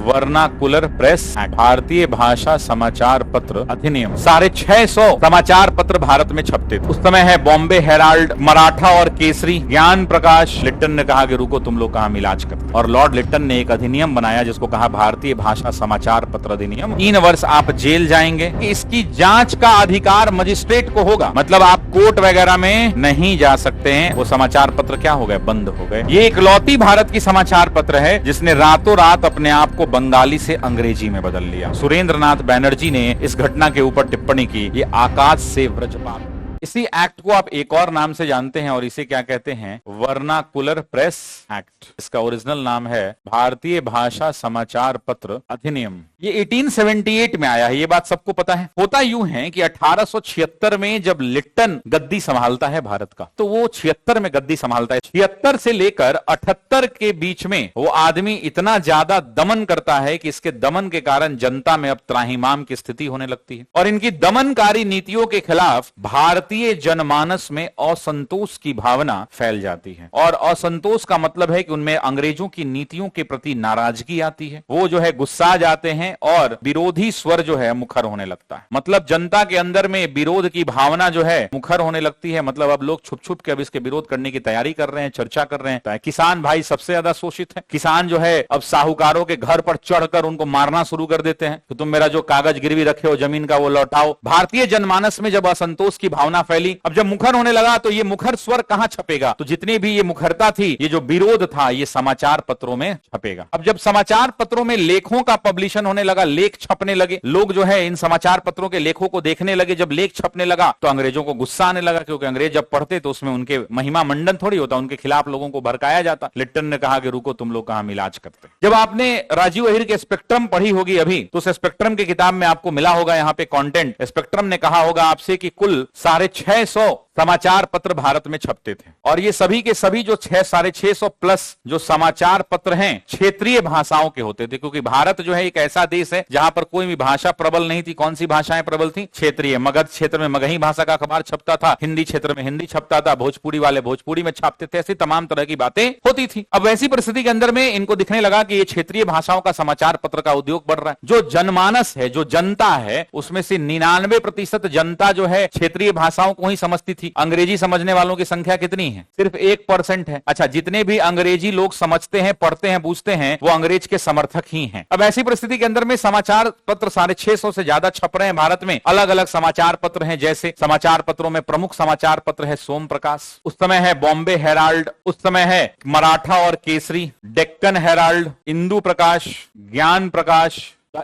Vernacular press act, भारतीय भाषा समाचार पत्र अधिनियम। 650 समाचार पत्र भारत में छपते थे उस समय। है बॉम्बे हेराल्ड, मराठा और केसरी, ज्ञान प्रकाश। लिट्टन ने कहा कि रुको तुम लोग कहाँ मिलाज करते, और लॉर्ड लिट्टन ने एक अधिनियम बनाया जिसको कहा भारतीय भाषा समाचार पत्र अधिनियम। 3 वर्ष आप जेल जाएंगे। इसकी जांच का अधिकार मजिस्ट्रेट को होगा, मतलब आप कोर्ट वगैरह में नहीं जा सकते हैं। वो समाचार पत्र क्या हो गए, बंद हो गए। ये इकलौती भारत की समाचार पत्र है जिसने रातों रात अपने आप को बंगाली से अंग्रेजी में बदल लिया। सुरेंद्र नाथ बैनर्जी ने इस घटना के ऊपर टिप्पणी की, ये आकाश से व्रजपात। इसी एक्ट को आप एक और नाम से जानते हैं और इसे क्या कहते हैं, वर्नाकुलर प्रेस एक्ट। इसका ओरिजिनल नाम है भारतीय भाषा समाचार पत्र अधिनियम। ये 1878 में आया है, ये बात सबको पता है। होता यूं है कि 1876 में जब लिट्टन गद्दी संभालता है भारत का, तो वो 76 में गद्दी संभालता है। 76 से लेकर 78 के बीच में वो आदमी इतना ज्यादा दमन करता है कि इसके दमन के कारण जनता में अब त्राहिमाम की स्थिति होने लगती है, और इनकी दमनकारी नीतियों के खिलाफ भारतीय जनमानस में असंतोष की भावना फैल जाती है। और असंतोष का मतलब है कि उनमें अंग्रेजों की नीतियों के प्रति नाराजगी आती है, वो जो है गुस्सा जाते हैं और विरोधी स्वर जो है मुखर होने लगता है। मतलब जनता के अंदर में विरोध की भावना जो है मुखर होने लगती है। मतलब अब लोग छुप छुप के अब इसके विरोध करने की तैयारी कर रहे हैं, चर्चा कर रहे हैं। किसान भाई सबसे ज्यादा शोषित है। किसान जो है अब साहूकारों के घर पर चढ़कर उनको मारना शुरू कर देते हैं कि तुम मेरा जो कागज गिरवी रखे हो जमीन का वो लौटाओ। भारतीय जनमानस में जब असंतोष की भावना फैली, अब जब मुखर होने लगा तो ये मुखर स्वर कहां छपेगा, तो जितनी भी ये मुखरता थी, ये जो विरोध था, ये समाचार पत्रों में छपेगा। अब जब समाचार पत्रों में लेखों का पब्लिशन होने लगा, लेख छपने लगे, लोग जो है इन समाचार पत्रों के लेखों को देखने लगे। जब लेख छपने लगा तो अंग्रेजों को गुस्सा आने लगा, क्योंकि अंग्रेज जब पढ़ते तो उसमें उनके महिमा मंडन थोड़ी होता, उनके खिलाफ लोगों को भड़काया जाता। लिट्टन ने कहा कि रुको तुम लोग कहां मिलाज करते। जब आपने राजीव अहिर के स्पेक्ट्रम पढ़ी होगी अभी, तो उस स्पेक्ट्रम की किताब में आपको मिला होगा यहाँ पे कंटेंट। स्पेक्ट्रम ने कहा होगा आपसे कि कुल 650 समाचार पत्र भारत में छपते थे, और ये सभी के सभी जो 650 प्लस जो समाचार पत्र हैं क्षेत्रीय भाषाओं के होते थे, क्योंकि भारत जो है एक ऐसा देश है जहां पर कोई भी भाषा प्रबल नहीं थी। कौन सी भाषाएं प्रबल थी, क्षेत्रीय। मगध क्षेत्र में मगही भाषा का अखबार छपता था, हिंदी क्षेत्र में हिंदी छपता था, भोजपुरी वाले भोजपुरी में छापते थे, ऐसी तमाम तरह की बातें होती थी। अब वैसी परिस्थिति के अंदर में इनको दिखने लगा कि ये क्षेत्रीय भाषाओं का समाचार पत्र का उद्योग बढ़ रहा है। जो जनमानस है, जो जनता है, उसमें से 99% जनता जो है क्षेत्रीय भाषाओं को ही समझती थी। अंग्रेजी समझने वालों की संख्या कितनी है, सिर्फ 1% है। अच्छा, जितने भी अंग्रेजी लोग समझते हैं, पढ़ते हैं, बूझते हैं, वो अंग्रेज के समर्थक ही हैं। अब ऐसी परिस्थिति के अंदर में समाचार पत्र 650 से ज्यादा छप रहे हैं भारत में। अलग अलग समाचार पत्र हैं, जैसे समाचार पत्रों में प्रमुख समाचार पत्र है सोम प्रकाश, उस समय है बॉम्बे हेराल्ड, उस समय है मराठा और केसरी, डेक्कन हेराल्ड, इंदु प्रकाश, ज्ञान प्रकाश,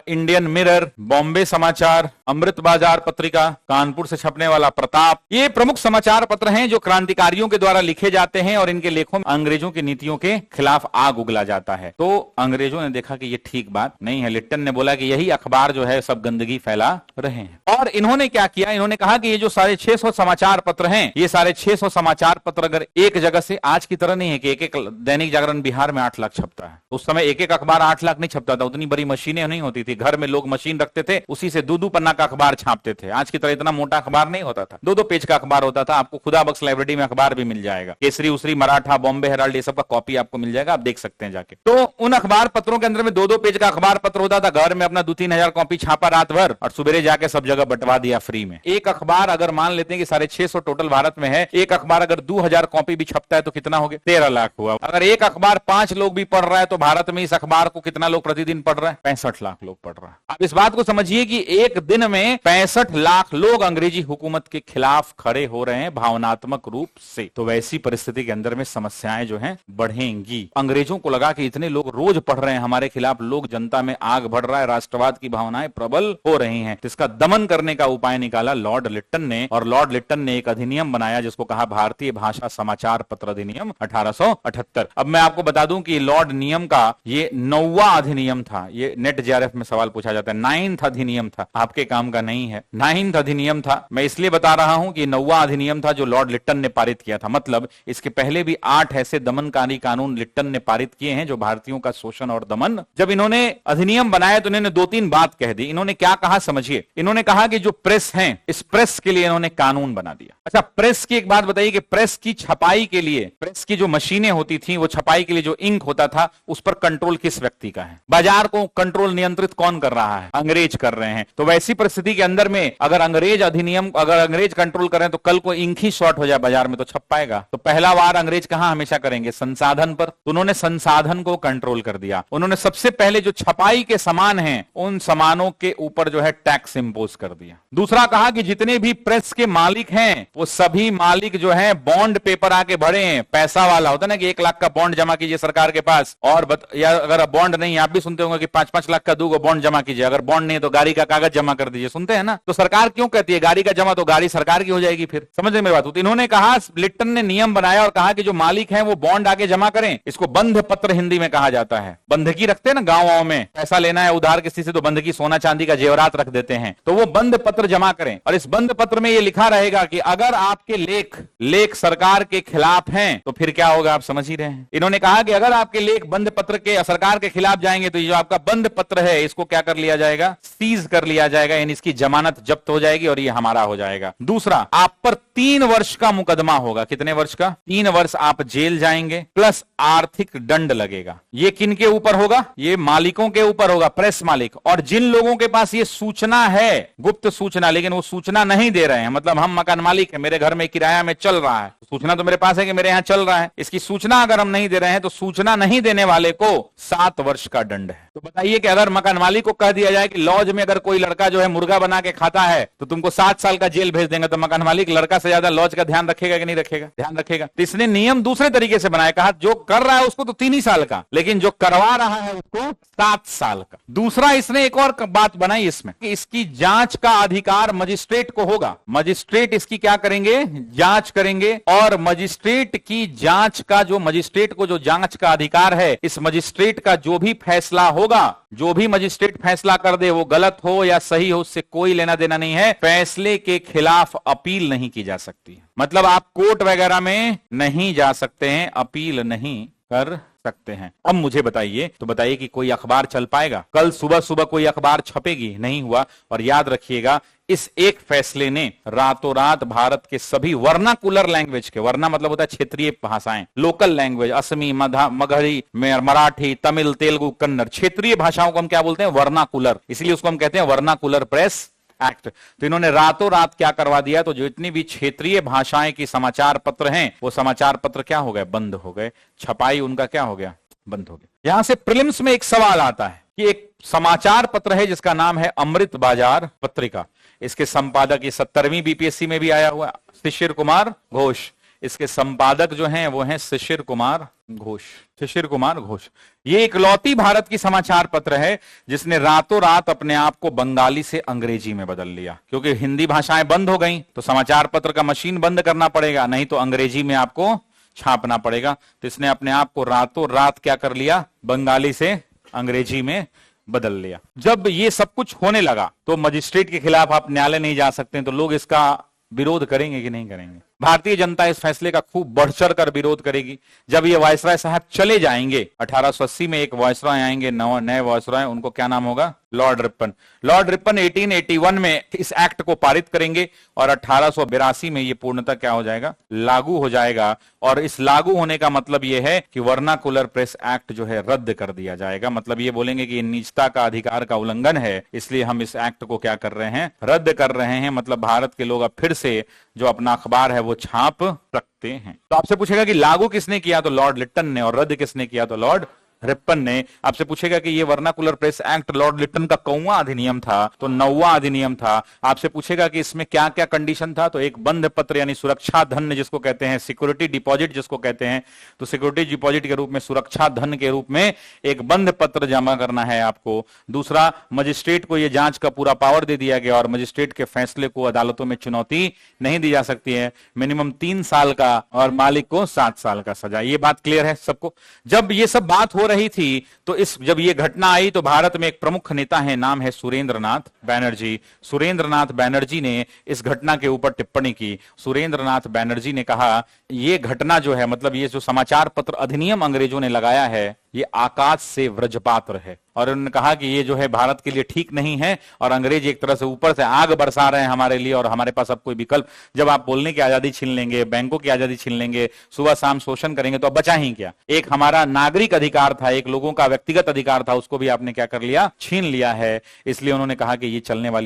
इंडियन मिरर, बॉम्बे समाचार, अमृत बाजार पत्रिका, कानपुर से छपने वाला प्रताप। ये प्रमुख समाचार पत्र हैं जो क्रांतिकारियों के द्वारा लिखे जाते हैं, और इनके लेखों में अंग्रेजों की नीतियों के खिलाफ आग उगला जाता है। तो अंग्रेजों ने देखा कि ये ठीक बात नहीं है। लिट्टन ने बोला कि यही अखबार जो है सब गंदगी फैला रहे हैं, और इन्होंने क्या किया, इन्होंने कहा कि ये जो 650 समाचार पत्र हैं, ये 650 समाचार पत्र अगर एक जगह से, आज की तरह नहीं है कि एक एक दैनिक जागरण बिहार में 8 लाख छपता है। उस समय एक एक अखबार 8 लाख नहीं छपता था, उतनी बड़ी मशीनें नहीं होती थी। घर में लोग मशीन रखते थे, उसी से 2-2 पन्ना का अखबार छापते थे। आज की तरह इतना मोटा अखबार नहीं होता था, 2-2 पेज का अखबार होता था। आपको खुदा बख्श लाइब्रेरी में अखबार भी मिल जाएगा, केसरी उसरी, मराठा, बॉम्बे हेराल्ड, ये सब का कॉपी आपको मिल जाएगा, आप देख सकते हैं जाके। तो उन अखबार पत्रों के अंदर में 2-2 पेज का अखबार पत्र होता था। घर में अपना 2-3 हजार कॉपी छापा रात भर, और सुबह जाके सब जगह बंटवा दिया फ्री में। एक अखबार अगर मान लेते हैं कि 650 टोटल भारत में है, एक अखबार अगर 2000 कॉपी भी छपता है तो कितना हो गया, 13 लाख हुआ। अगर एक अखबार 5 लोग भी पढ़ रहा है तो भारत में इस अखबार को कितना लोग प्रतिदिन पढ़ रहे हैं, 65 लाख लोग पढ़ रहा है। अब इस बात को समझिए कि एक दिन में 65 लाख लोग अंग्रेजी हुकूमत के खिलाफ खड़े हो रहे हैं भावनात्मक रूप से। तो वैसी परिस्थिति के अंदर में समस्याएं जो हैं बढ़ेंगी। अंग्रेजों को लगा कि इतने लोग रोज पढ़ रहे हैं हमारे खिलाफ, लोग जनता में आग बढ़ रहा है, राष्ट्रवाद की भावनाएं प्रबल हो रही हैं, तो इसका दमन करने का उपाय निकाला लॉर्ड लिट्टन ने, और लॉर्ड लिट्टन ने एक अधिनियम बनाया जिसको कहा भारतीय भाषा समाचार पत्र अधिनियम 1878। अब मैं आपको बता दूं कि लॉर्ड नियम का ये 9वां अधिनियम था। ये नेट जेआरएफ में सवाल पूछा जाता है। 9th अधिनियम था, आपके काम का नहीं है। 9th अधिनियम था, मैं इसलिए बता रहा हूं कि 9वां अधिनियम था जो लॉर्ड लिट्टन ने पारित किया था। मतलब इसके पहले भी 8 ऐसे दमनकारी कानून लिट्टन ने पारित किए हैं जो भारतीयों का शोषण और दमन। जब इन्होंने अधिनियम बनाया तो इन्होंने 2-3 बात कह दी। इन्होंने क्या कहा समझिए, इन्होंने कहा कि जो प्रेस है, इस प्रेस के लिए इन्होंने कानून बना दिया। अच्छा, प्रेस की एक बात बताइए कि प्रेस की छपाई के लिए, प्रेस की जो मशीनें होती थी, वो छपाई के लिए जो इंक होता था, उस पर कंट्रोल किस व्यक्ति का है? बाजार को कंट्रोल नियंत्रित कौन कर रहा है? अंग्रेज कर रहे हैं। तो वैसी परिस्थिति के अंदर में अगर अंग्रेज कंट्रोल करें तो कल को इंक ही शॉर्ट हो जाए बाजार में तो छप पाएगा। तो पहला वार अंग्रेज कहां हमेशा करेंगे? संसाधन पर। तो उन्होंने संसाधन को कंट्रोल कर दिया। उन्होंने सबसे पहले जो छपाई के सामान हैं, उन सामानों के ऊपर जो है टैक्स इंपोज कर दिया। दूसरा कहा कि जितने भी प्रेस के मालिक हैं, वो सभी मालिक जो है बॉन्ड पेपर आके भरे हैं। पैसा वाला होता है ना कि 1 लाख का बॉन्ड जमा कीजिए सरकार के पास, और या अगर बॉन्ड नहीं, आप भी सुनते होंगे कि 5-5 लाख का दूगो बॉन्ड जमा कीजिए, अगर बॉन्ड नहीं तो गाड़ी का कागज जमा कर दीजिए, सुनते हैं ना। तो सरकार क्यों कहती है गाड़ी का जमा? तो गाड़ी सरकार की हो जाएगी फिर। समझ रहे मेरी बात? तो इन्होंने कहा, लिट्टन ने नियम बनाया और कहा कि जो मालिक हैं वो बॉन्ड आगे जमा करें। इसको बंध पत्र हिंदी में कहा जाता है। बंधकी रखते हैं ना गांव में, पैसा लेना है उधार किसी से तो बंधकी सोना चांदी का जेवरात रख देते हैं, तो वो बंध पत्र जमा करें। और इस बंध पत्र में ये लिखा रहेगा कि अगर आपके लेख सरकार के खिलाफ हैं तो फिर क्या होगा, आप समझ ही रहे हैं। इन्होंने कहा कि अगर आपके लेख बंध पत्र के सरकार के खिलाफ जाएंगे तो ये जो आपका बंध पत्र है इसको क्या कर लिया जाएगा? सीज कर लिया जाएगा, यानी इसकी जमानत जब्त हो जाएगी और ये हमारा हो जाएगा। दूसरा, आप पर 3 वर्ष का मुकदमा होगा। कितने वर्ष का? 3 वर्ष आप जेल जाएंगे, प्लस आर्थिक दंड लगेगा। ये किनके ऊपर होगा? ये मालिकों के ऊपर होगा, प्रेस मालिक। और जिन लोगों के पास ये सूचना है, गुप्त सूचना, लेकिन वो सूचना नहीं दे रहे हैं, मतलब हम मकान मालिक है, मेरे घर में किराया में चल रहा है, सूचना तो मेरे पास है कि मेरे यहां चल रहा है, इसकी सूचना अगर हम नहीं दे रहे हैं तो सूचना नहीं देने वाले को 7 वर्ष का दंड है। तो बताइए कि अगर मकान मालिक को कह दिया जाए कि लॉज में अगर कोई लड़का जो है मुर्गा बना के खाता है तो तुमको 7 साल का जेल भेज देंगे, तो मकान मालिक लड़का से ज्यादा लॉज का ध्यान रखेगा कि नहीं रखेगा? ध्यान रखेगा। तो इसने नियम दूसरे तरीके से बनाया, कहा जो कर रहा है उसको तो 3 ही साल का, लेकिन जो करवा रहा है उसको 7 साल का। दूसरा, इसने एक और बात बनाई इसमें कि इसकी जांच का अधिकार मजिस्ट्रेट को होगा। मजिस्ट्रेट इसकी क्या करेंगे? जांच करेंगे। और मजिस्ट्रेट की जांच का मजिस्ट्रेट को जो जांच का अधिकार है, इस मजिस्ट्रेट का जो भी फैसला होगा, जो भी मजिस्ट्रेट फैसला कर दे, वो गलत हो या सही हो, उससे कोई लेना देना नहीं है। फैसले के खिलाफ अपील नहीं की जा सकती। मतलब आप कोर्ट वगैरह में नहीं जा सकते हैं, अपील नहीं कर सकते हैं। अब मुझे बताइए, तो बताइए कि कोई अखबार चल पाएगा? कल सुबह सुबह कोई अखबार छपेगी? नहीं हुआ। और याद रखिएगा, इस एक फैसले ने रातों रात भारत के सभी वर्नाकुलर लैंग्वेज के, वर्ना मतलब होता है क्षेत्रीय भाषाएं, लोकल लैंग्वेज, असमी, मगही, मराठी, तमिल, तेलुगु, कन्नड़, क्षेत्रीय भाषाओं को हम क्या बोलते हैं? वर्नाकुलर। इसलिए उसको हम कहते हैं वर्नाकुलर प्रेस एक्ट। तो इन्होंने रातों रात क्या करवा दिया, तो जो इतनी भी क्षेत्रीय भाषाएं की समाचार पत्र हैं, वो समाचार पत्र क्या हो गए? बंद हो गए। छपाई उनका क्या हो गया? बंद हो गया। यहां से प्रीलिम्स में एक सवाल आता है कि एक समाचार पत्र है जिसका नाम है अमृत बाजार पत्रिका। इसके संपादक, ये 17वीं बीपीएससी में भी आया हुआ, शिशिर कुमार घोष। इसके संपादक जो हैं वो हैं शिशिर कुमार घोष। शिशिर कुमार घोष ये इकलौती भारत की समाचार पत्र है जिसने रातों रात अपने आप को बंगाली से अंग्रेजी में बदल लिया। क्योंकि हिंदी भाषाएं बंद हो गई तो समाचार पत्र का मशीन बंद करना पड़ेगा, नहीं तो अंग्रेजी में आपको छापना पड़ेगा। तो इसने अपने आप को रातों रात क्या कर लिया? बंगाली से अंग्रेजी में बदल लिया। जब ये सब कुछ होने लगा तो मजिस्ट्रेट के खिलाफ आप न्यायालय नहीं जा सकते, तो लोग इसका विरोध करेंगे कि नहीं करेंगे? भारतीय जनता इस फैसले का खूब बढ़ चढ़ कर विरोध करेगी। जब ये वायसराय साहब चले जाएंगे, 1880 में एक वायसराय आएंगे, नए वायसराय, उनको क्या नाम होगा? Lord Ripon. लॉर्ड रिपन 1881 में इस एक्ट को पारित करेंगे और 1882 में ये पूर्णतः क्या हो जाएगा? लागू हो जाएगा। और इस लागू होने का मतलब ये है कि वर्नाकुलर प्रेस एक्ट जो है रद्द कर दिया जाएगा। मतलब ये बोलेंगे कि निजता का अधिकार का उल्लंघन है, इसलिए हम इस एक्ट को क्या कर रहे हैं? रद्द कर रहे हैं। मतलब भारत के लोग अब फिर से जो अपना अखबार है वो छाप सकते हैं। तो आपसे पूछेगा कि लागू किसने किया? तो लॉर्ड लिट्टन ने। और रद्द किसने किया? तो लॉर्ड रिपन ने। आपसे पूछेगा कि ये vernacular press act Lord Lytton का कौवां अधिनियम था? तो 9वां अधिनियम था। आपसे पूछेगा कि इसमें क्या क्या कंडीशन था? तो एक बंध पत्र यानी सुरक्षा धन जिसको कहते हैं, सिक्योरिटी डिपॉजिट जिसको कहते हैं, तो सिक्योरिटी डिपॉजिट के रूप में, सुरक्षा धन के रूप में एक बंध पत्र जमा करना है आपको। दूसरा, मजिस्ट्रेट को यह जांच का पूरा पावर दे दिया गया और मजिस्ट्रेट के फैसले को अदालतों में चुनौती नहीं दी जा सकती है। मिनिमम 3 साल का और मालिक को 7 साल का सजा। ये बात क्लियर है सबको? जब ये सब बात हो हो रही थी तो जब ये घटना आई तो भारत में एक प्रमुख नेता है, नाम है सुरेंद्र नाथ बैनर्जी। सुरेंद्र नाथ बैनर्जी ने इस घटना के ऊपर टिप्पणी की। सुरेंद्र नाथ बैनर्जी ने कहा ये घटना जो है, मतलब ये जो समाचार पत्र अधिनियम अंग्रेजों ने लगाया है, ये आकाश से वज्रपात है। और उन्होंने कहा कि ये जो है भारत के लिए ठीक नहीं है और अंग्रेज एक तरह से ऊपर से आग बरसा रहे हैं हमारे लिए, और हमारे पास अब कोई विकल्प, जब आप बोलने की आजादी छीन लेंगे, बैंकों की आजादी छीन लेंगे, सुबह शाम शोषण करेंगे, तो अब बचा ही क्या? एक हमारा नागरिक अधिकार था, एक लोगों का व्यक्तिगत अधिकार था, उसको भी आपने क्या कर लिया? छीन लिया है। इसलिए उन्होंने कहा कि ये चलने वाली